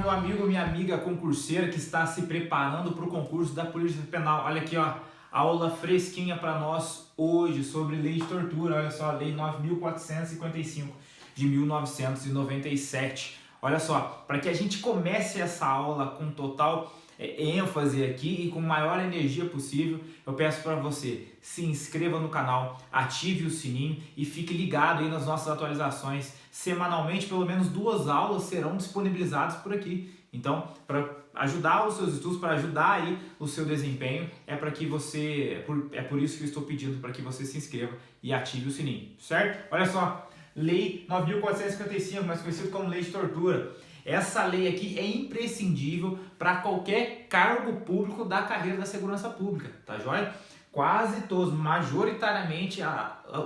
meu amigo, minha amiga concurseira que está se preparando para o concurso da Polícia Penal. Olha aqui, ó, aula fresquinha para nós hoje sobre lei de tortura. Olha só, lei 9.455 de 1997. Olha só, para que a gente comece essa aula com total ênfase aqui e com maior energia possível, eu peço para você, se inscreva no canal, ative o sininho e fique ligado aí nas nossas atualizações. Semanalmente, pelo menos 2 aulas serão disponibilizadas por aqui. Então, para ajudar os seus estudos, para ajudar aí o seu desempenho, é por isso que eu estou pedindo para que você se inscreva e ative o sininho, certo? Olha só, Lei 9.455, mais conhecido como Lei de Tortura. Essa lei aqui é imprescindível para qualquer cargo público da carreira da segurança pública, tá joia? Quase todos, majoritariamente,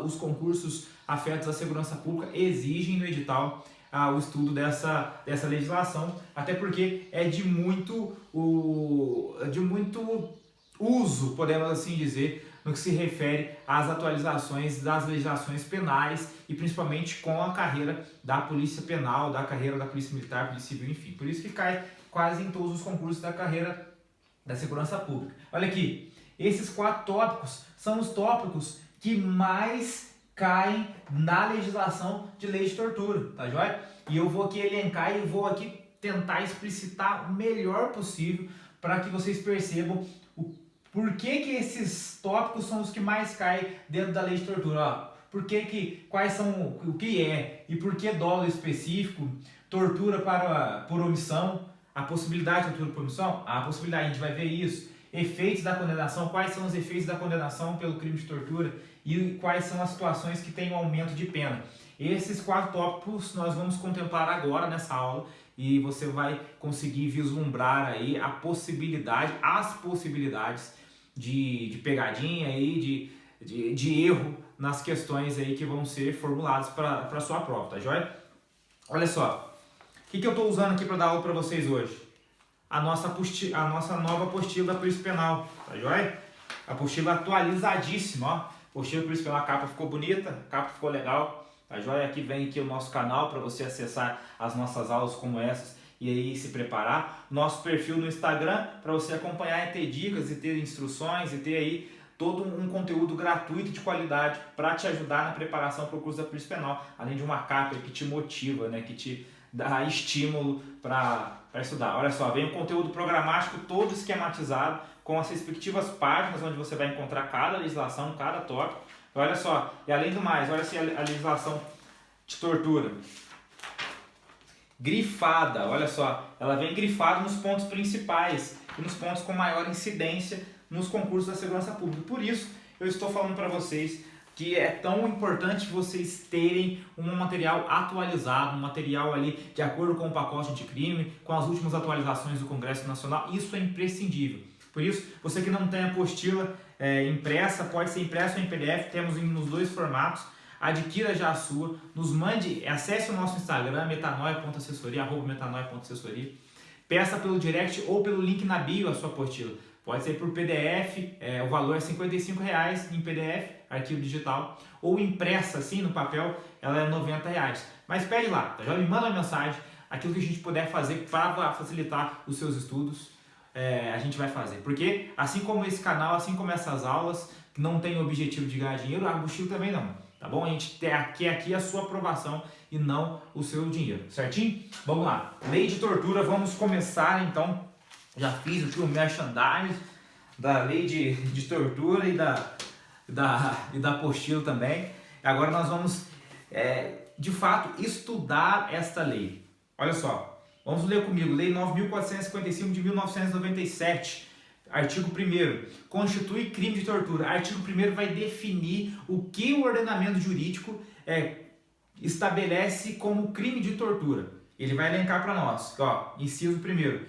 os concursos afetos à segurança pública exigem no edital o estudo dessa legislação, até porque é de muito uso, podemos assim dizer, no que se refere às atualizações das legislações penais e principalmente com a carreira da Polícia Penal, da carreira da Polícia Militar, Polícia Civil, enfim. Por isso que cai quase em todos os concursos da carreira da segurança pública. Olha aqui, esses 4 tópicos são os tópicos que mais caem na legislação de lei de tortura, tá joia? E eu vou aqui elencar e vou aqui tentar explicitar o melhor possível para que vocês percebam por que esses tópicos são os que mais caem dentro da lei de tortura. Ó, quais são, o que é e por que dolo específico, tortura por omissão, a possibilidade de tortura por omissão, a possibilidade, a gente vai ver isso, efeitos da condenação, quais são os efeitos da condenação pelo crime de tortura e quais são as situações que têm um aumento de pena. Esses 4 tópicos nós vamos contemplar agora nessa aula e você vai conseguir vislumbrar aí as possibilidades de pegadinha aí, de erro nas questões aí que vão ser formuladas para a sua prova, tá joia? Olha só, o que eu estou usando aqui para dar aula para vocês hoje? A nossa nova apostila da Polícia Penal, tá joia? A apostila atualizadíssima, ó. Apostila da Polícia Penal, a capa ficou bonita, a capa ficou legal, tá joia? Aqui vem aqui o nosso canal para você acessar as nossas aulas como essas e aí se preparar. Nosso perfil no Instagram para você acompanhar e ter dicas e ter instruções e ter aí todo um conteúdo gratuito de qualidade para te ajudar na preparação para o curso da Polícia Penal, além de uma capa que te motiva, né, que te dá estímulo para estudar. Olha só, vem um conteúdo programático todo esquematizado com as respectivas páginas onde você vai encontrar cada legislação, cada tópico. Olha só, e além do mais, olha assim a legislação de tortura. Grifada, olha só, ela vem grifada nos pontos principais e nos pontos com maior incidência nos concursos da segurança pública. Por isso, eu estou falando para vocês que é tão importante vocês terem um material atualizado, um material ali de acordo com o pacote anticrime, com as últimas atualizações do Congresso Nacional. Isso é imprescindível. Por isso, você que não tem a apostila impressa, pode ser impressa ou em PDF, temos nos 2 formatos. Adquira já a sua, nos mande, acesse o nosso Instagram, metanoia.assessoria, @metanoia.assessoria. Peça pelo direct ou pelo link na bio a sua apostila. Pode ser por PDF, o valor é R$55 em PDF, arquivo digital, ou impressa assim no papel, ela é R$90. Mas pede lá, tá? Já me manda uma mensagem, aquilo que a gente puder fazer para facilitar os seus estudos, a gente vai fazer. Porque assim como esse canal, assim como essas aulas, que não tem o objetivo de ganhar dinheiro, a apostila também não. Tá bom? A gente quer aqui a sua aprovação e não o seu dinheiro, certinho? Vamos lá. Lei de tortura, vamos começar então. Já fiz aqui o merchandising da lei de tortura e da apostila também. Agora nós vamos, de fato, estudar esta lei. Olha só, vamos ler comigo. Lei 9.455 de 1997. Artigo 1º, constitui crime de tortura. Artigo 1º vai definir o que o ordenamento jurídico estabelece como crime de tortura. Ele vai elencar para nós, ó, inciso 1º.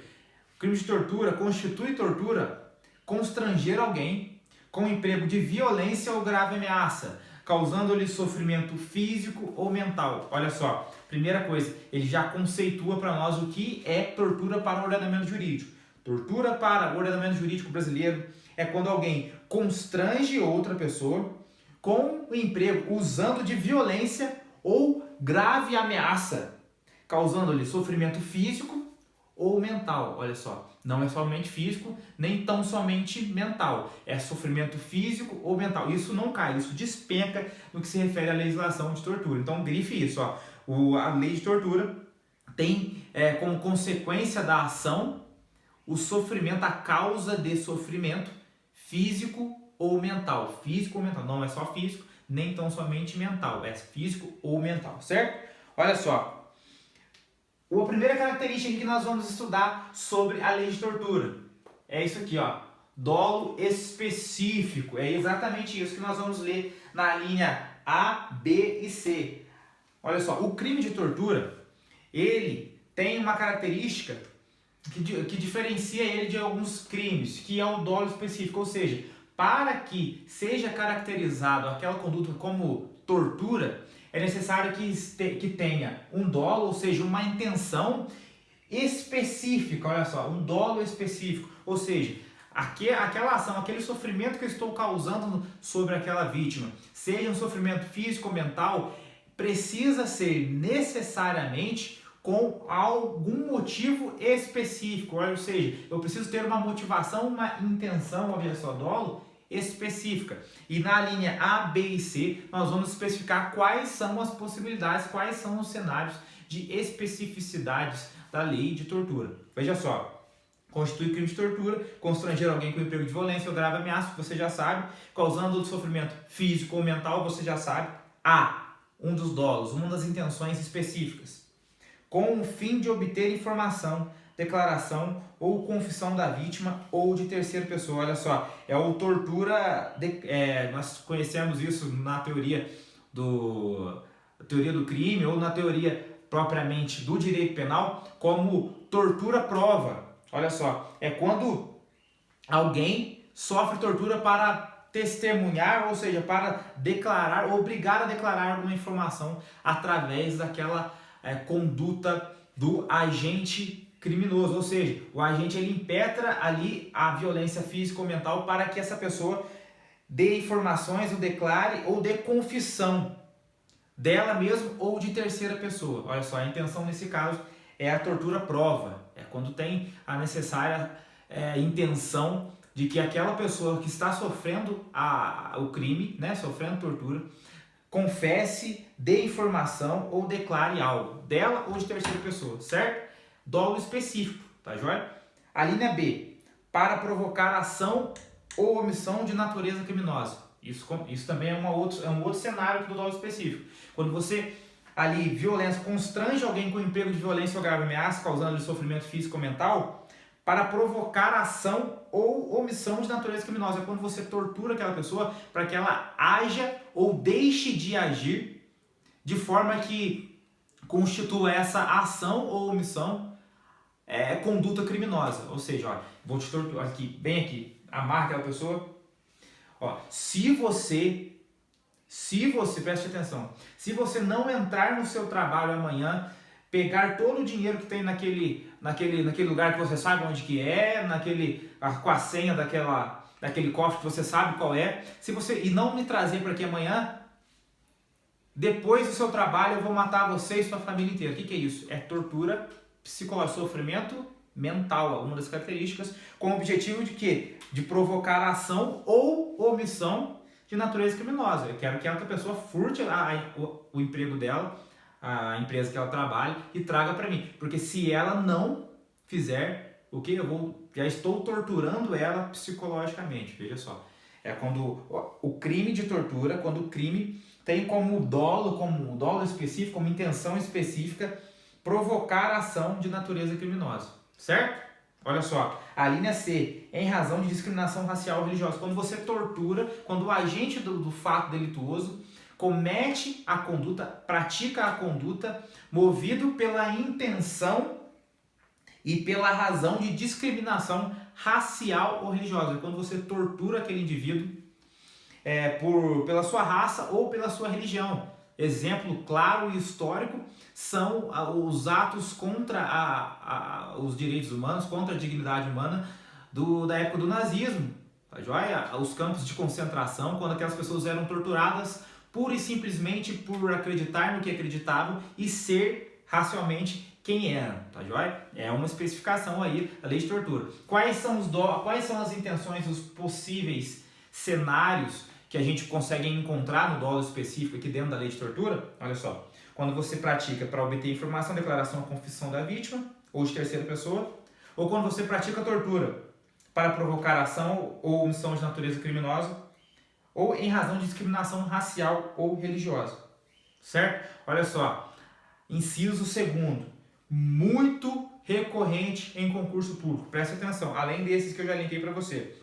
Crime de tortura constitui tortura constranger alguém com emprego de violência ou grave ameaça, causando-lhe sofrimento físico ou mental. Olha só, primeira coisa, ele já conceitua para nós o que é tortura para o ordenamento jurídico. Tortura para o ordenamento jurídico brasileiro é quando alguém constrange outra pessoa com o emprego usando de violência ou grave ameaça, causando-lhe sofrimento físico ou mental. Olha só, não é somente físico, nem tão somente mental. É sofrimento físico ou mental. Isso não cai, isso despenca no que se refere à legislação de tortura. Então grife isso, ó. A lei de tortura tem como consequência da ação o sofrimento, a causa de sofrimento físico ou mental. Físico ou mental, não é só físico, nem tão somente mental, é físico ou mental, certo? Olha só, a primeira característica que nós vamos estudar sobre a lei de tortura é isso aqui, ó, dolo específico. É exatamente isso que nós vamos ler na linha A, B e C. Olha só, o crime de tortura, ele tem uma característica que diferencia ele de alguns crimes, que é o dolo específico, ou seja, para que seja caracterizado aquela conduta como tortura, é necessário que tenha um dolo, ou seja, uma intenção específica, olha só, um dolo específico, ou seja, aquela ação, aquele sofrimento que eu estou causando sobre aquela vítima, seja um sofrimento físico ou mental, precisa ser necessariamente com algum motivo específico, ou seja, eu preciso ter uma motivação, uma intenção, olha só, dolo específica. E na linha A, B e C, nós vamos especificar quais são as possibilidades, quais são os cenários de especificidades da lei de tortura. Veja só, constitui crime de tortura, constranger alguém com emprego de violência ou grave ameaça, você já sabe, causando sofrimento físico ou mental, você já sabe. A, um dos dolos, uma das intenções específicas, com o fim de obter informação, declaração ou confissão da vítima ou de terceira pessoa. Olha só, é o tortura, nós conhecemos isso na teoria do crime ou na teoria propriamente do direito penal como tortura prova. Olha só, é quando alguém sofre tortura para testemunhar, ou seja, para declarar, obrigar a declarar alguma informação através daquela conduta do agente criminoso, ou seja, o agente ele impetra ali a violência física ou mental para que essa pessoa dê informações ou declare ou dê confissão dela mesma ou de terceira pessoa. Olha só, a intenção nesse caso é a tortura prova, é quando tem a necessária intenção de que aquela pessoa que está sofrendo o crime, né, sofrendo tortura, confesse, dê informação ou declare algo dela ou de terceira pessoa, certo? Dolo específico, tá joia? A linha B, para provocar ação ou omissão de natureza criminosa. Isso também é um outro cenário do dolo específico. Quando você ali, violência, constrange alguém com emprego de violência ou grave ameaça, causando-lhe sofrimento físico ou mental, para provocar ação ou omissão de natureza criminosa. É quando você tortura aquela pessoa para que ela haja ou deixe de agir de forma que constitua essa ação ou omissão conduta criminosa. Ou seja, ó, vou te torturar aqui, bem aqui, amarra aquela pessoa. Ó, se você, preste atenção, se você não entrar no seu trabalho amanhã, pegar todo o dinheiro que tem naquele lugar que você sabe onde que é, com a senha daquele cofre que você sabe qual é, e não me trazer para aqui amanhã, depois do seu trabalho eu vou matar você e sua família inteira. O que é isso? É tortura psicológica, sofrimento mental, uma das características, com o objetivo de quê? De provocar ação ou omissão de natureza criminosa. Eu quero que a outra pessoa furte o emprego dela, a empresa que ela trabalha, e traga para mim. Porque se ela não fizer, o que já estou torturando ela psicologicamente. Veja só. É quando o crime de tortura, quando o crime tem como dolo específico, como intenção específica, provocar ação de natureza criminosa. Certo? Olha só, a linha C, em razão de discriminação racial ou religiosa. Quando você tortura, quando o agente do fato delituoso comete a conduta, pratica a conduta, movido pela intenção e pela razão de discriminação racial ou religiosa. Quando você tortura aquele indivíduo pela sua raça ou pela sua religião. Exemplo claro e histórico são os atos contra os direitos humanos, contra a dignidade humana da época do nazismo, tá joia? Os campos de concentração, quando aquelas pessoas eram torturadas pura e simplesmente por acreditar no que acreditavam e ser racialmente quem era, tá joia? É uma especificação aí da lei de tortura. Quais são as intenções, os possíveis cenários que a gente consegue encontrar no dolo específico aqui dentro da lei de tortura? Olha só, quando você pratica para obter informação, declaração ou confissão da vítima, ou de terceira pessoa, ou quando você pratica tortura para provocar ação ou omissão de natureza criminosa, ou em razão de discriminação racial ou religiosa, certo? Olha só, inciso segundo, muito recorrente em concurso público, preste atenção, além desses que eu já linkei para você,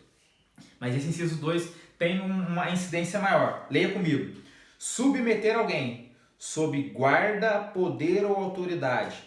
mas esse inciso 2 tem uma incidência maior, leia comigo: submeter alguém sob guarda, poder ou autoridade,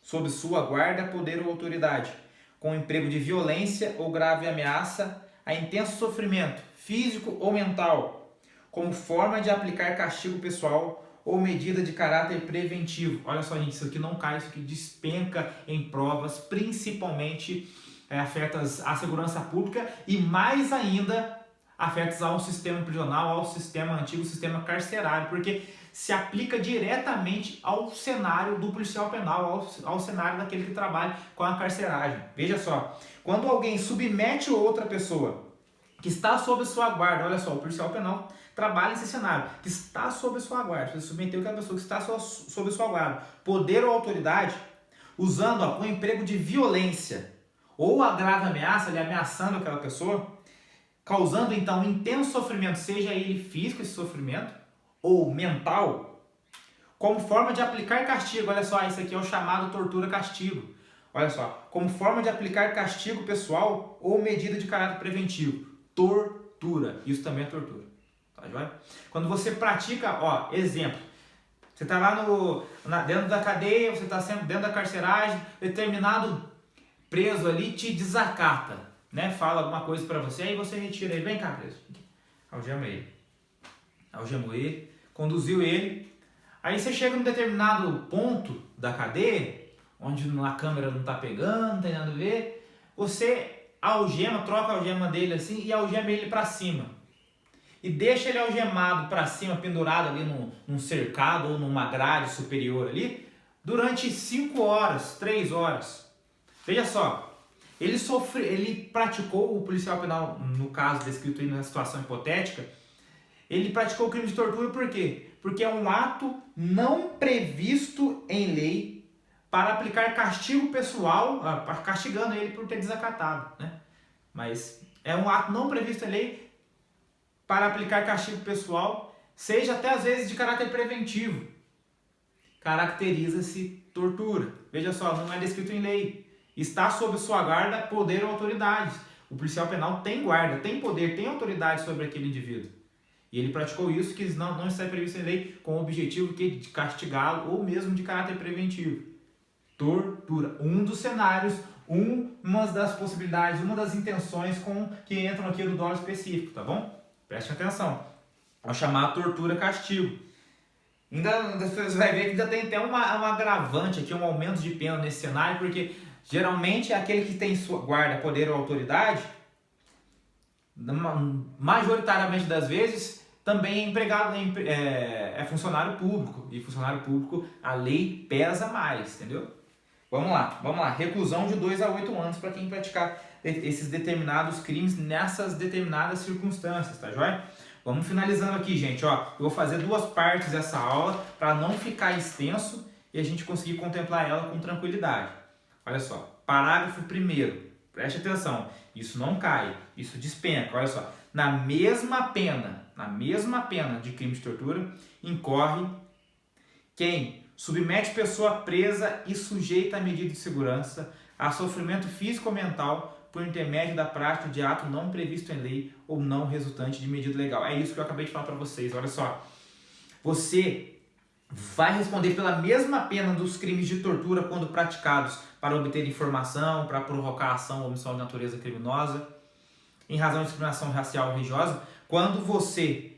sob sua guarda, poder ou autoridade, com emprego de violência ou grave ameaça a intenso sofrimento físico ou mental, como forma de aplicar castigo pessoal ou medida de caráter preventivo. Olha só, gente, isso aqui não cai, isso aqui despenca em provas, principalmente afetas à segurança pública e mais ainda afetas ao sistema prisional, ao sistema antigo, sistema carcerário, porque se aplica diretamente ao cenário do policial penal, ao cenário daquele que trabalha com a carceragem. Veja só, quando alguém submete outra pessoa que está sob sua guarda, olha só, o policial penal trabalha nesse cenário, que está sob sua guarda, você submeteu aquela pessoa que está sob sua guarda, poder ou autoridade, usando com emprego de violência ou a grave ameaça, ameaçando aquela pessoa, causando então intenso sofrimento, seja ele físico esse sofrimento, ou mental, como forma de aplicar castigo. Olha só, isso aqui é o chamado tortura-castigo. Olha só, como forma de aplicar castigo pessoal ou medida de caráter preventivo. Tortura, isso também é tortura. Tá joia? Quando você pratica, ó, exemplo, você está lá dentro da cadeia, você está sempre dentro da carceragem, determinado preso ali te desacata, né? Fala alguma coisa para você, aí você retira ele, vem cá preso, algema ele, conduziu ele, aí você chega num determinado ponto da cadeia, onde a câmera não está pegando, não tem nada a ver, você troca a algema dele assim e algema ele para cima. E deixa ele algemado para cima, pendurado ali num cercado ou numa grade superior ali, durante 5 horas, 3 horas. Veja só, ele praticou, o policial penal, no caso descrito aí na situação hipotética, ele praticou o crime de tortura por quê? Porque é um ato não previsto em lei para aplicar castigo pessoal, castigando ele por ter desacatado, né? Mas é um ato não previsto em lei para aplicar castigo pessoal, seja até às vezes de caráter preventivo. Caracteriza-se tortura. Veja só, não é descrito em lei. Está sob sua guarda poder ou autoridade. O policial penal tem guarda, tem poder, tem autoridade sobre aquele indivíduo. E ele praticou isso que não está previsto em lei com o objetivo de castigá-lo ou mesmo de caráter preventivo. Tortura. Um dos cenários, uma das possibilidades, uma das intenções que entram aqui no dolo específico, tá bom? Preste atenção. É o chamado tortura-castigo. Ainda você vai ver que ainda tem até uma agravante aqui, um aumento de pena nesse cenário, porque geralmente aquele que tem sua guarda, poder ou autoridade, majoritariamente das vezes, também é empregado, é funcionário público. E funcionário público, a lei pesa mais, entendeu? Vamos lá. Reclusão de 2 a 8 anos para quem praticar esses determinados crimes nessas determinadas circunstâncias, tá joia? Vamos finalizando aqui, gente, ó. Eu vou fazer 2 partes dessa aula para não ficar extenso e a gente conseguir contemplar ela com tranquilidade. Olha só, parágrafo 1º, preste atenção, isso não cai, isso despenca, olha só. Na mesma pena de crime de tortura, incorre quem submete pessoa presa e sujeita a medida de segurança a sofrimento físico ou mental por intermédio da prática de ato não previsto em lei ou não resultante de medida legal. É isso que eu acabei de falar para vocês, olha só. Você vai responder pela mesma pena dos crimes de tortura quando praticados para obter informação, para provocar ação ou omissão de natureza criminosa, em razão de discriminação racial ou religiosa, quando você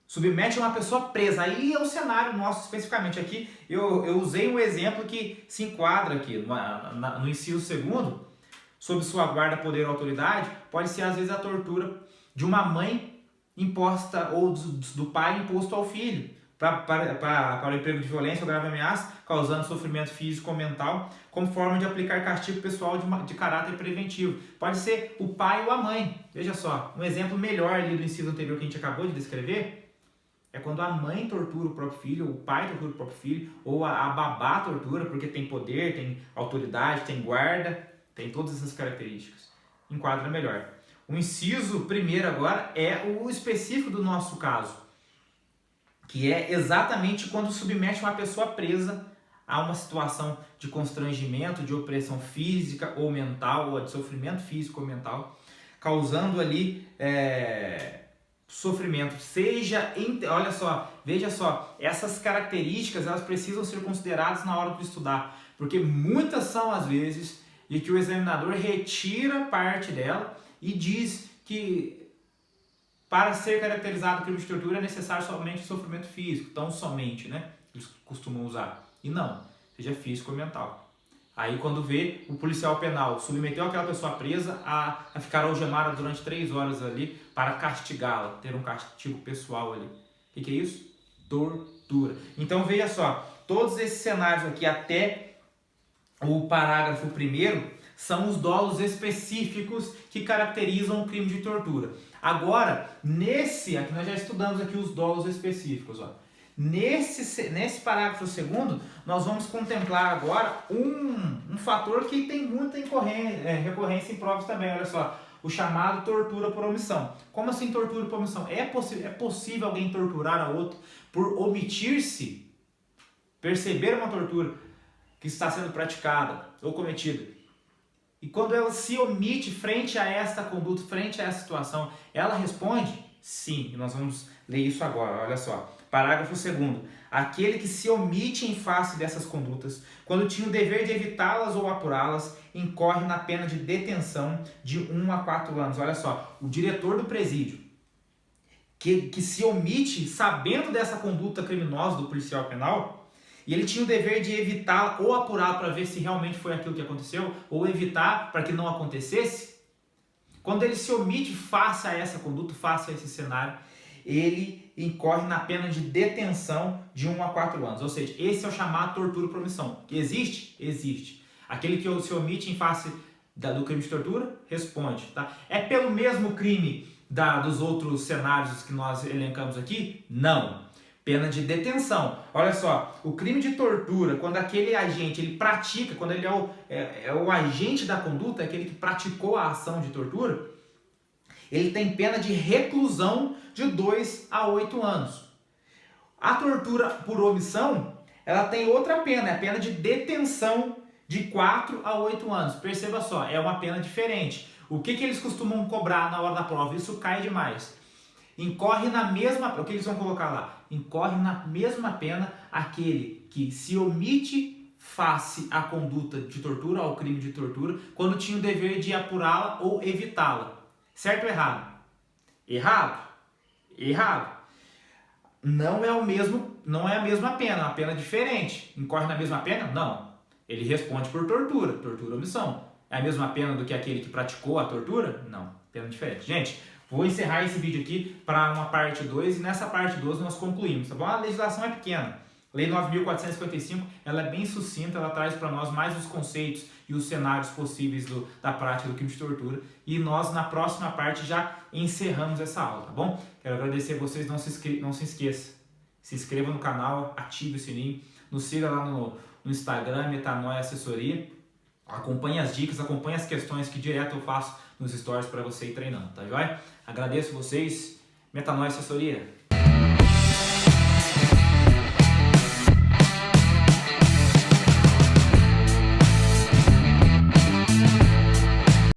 submete uma pessoa presa. Aí é o cenário nosso especificamente. Aqui eu usei um exemplo que se enquadra aqui no inciso 2º, sob sua guarda, poder ou autoridade, pode ser às vezes a tortura de uma mãe imposta ou do pai imposto ao filho, para o emprego de violência ou grave ameaça, causando sofrimento físico ou mental, como forma de aplicar castigo pessoal de caráter preventivo. Pode ser o pai ou a mãe. Veja só, um exemplo melhor ali do inciso anterior que a gente acabou de descrever é quando a mãe tortura o próprio filho, ou o pai tortura o próprio filho, ou a babá tortura porque tem poder, tem autoridade, tem guarda, tem todas essas características. Enquadra melhor. O inciso primeiro agora é o específico do nosso caso, que é exatamente quando submete uma pessoa presa a uma situação de constrangimento, de opressão física ou mental, ou de sofrimento físico ou mental, causando ali sofrimento. Olha só, veja só, essas características elas precisam ser consideradas na hora de estudar, porque muitas são as vezes de que o examinador retira parte dela e diz que para ser caracterizado crime de tortura é necessário somente sofrimento físico, tão somente, né? Eles costumam usar. E não, seja físico ou mental. Aí quando vê, o policial penal submeteu aquela pessoa presa a ficar algemada durante 3 horas ali para castigá-la, ter um castigo pessoal ali. O que é isso? Tortura. Então veja só, todos esses cenários aqui até o parágrafo 1º são os dolos específicos que caracterizam o crime de tortura. Agora, aqui nós já estudamos aqui os dolos específicos. Ó. Nesse parágrafo 2º, nós vamos contemplar agora um fator que tem muita recorrência em provas também. Olha só, o chamado tortura por omissão. Como assim tortura por omissão? É possível alguém torturar a outro por omitir-se, perceber uma tortura que está sendo praticada ou cometida. E quando ela se omite frente a esta conduta, frente a essa situação, ela responde? Sim. E nós vamos ler isso agora, olha só. Parágrafo 2º. Aquele que se omite em face dessas condutas, quando tinha o dever de evitá-las ou apurá-las, incorre na pena de detenção de 1 a 4 anos. Olha só, o diretor do presídio, que se omite sabendo dessa conduta criminosa do policial penal, e ele tinha o dever de evitá-la ou apurá-la para ver se realmente foi aquilo que aconteceu, ou evitar para que não acontecesse. Quando ele se omite face a essa conduta, face a esse cenário, ele incorre na pena de detenção de 1 a 4 anos. Ou seja, esse é o chamado tortura por omissão. Existe? Existe. Aquele que se omite em face do crime de tortura, responde. Tá? É pelo mesmo crime dos outros cenários que nós elencamos aqui? Não. Pena de detenção. Olha só, o crime de tortura, quando aquele agente ele pratica, quando ele é o agente da conduta, aquele que praticou a ação de tortura, ele tem pena de reclusão de 2 a 8 anos. A tortura por omissão, ela tem outra pena, é a pena de detenção de 4 a 8 anos. Perceba só, é uma pena diferente. O que eles costumam cobrar na hora da prova? Isso cai demais. Incorre na mesma... O que eles vão colocar lá? Incorre na mesma pena aquele que se omite face à conduta de tortura, ao crime de tortura, quando tinha o dever de apurá-la ou evitá-la. Certo ou errado? Errado. Errado. Não é a mesma pena, é uma pena diferente. Incorre na mesma pena? Não. Ele responde por tortura, tortura ou omissão. É a mesma pena do que aquele que praticou a tortura? Não. Pena diferente. Gente, vou encerrar esse vídeo aqui para uma parte 2 e nessa parte 2 nós concluímos, tá bom? A legislação é pequena. Lei 9.455, ela é bem sucinta, ela traz para nós mais os conceitos e os cenários possíveis da prática do crime de tortura. E nós, na próxima parte, já encerramos essa aula, tá bom? Quero agradecer a vocês, não se esqueça. Se inscreva no canal, ative o sininho, nos siga lá no Instagram, Metanoia Assessoria. Acompanhe as dicas, acompanhe as questões que direto eu faço nos stories para você ir treinando, tá joia? Agradeço vocês, Metanoia Assessoria.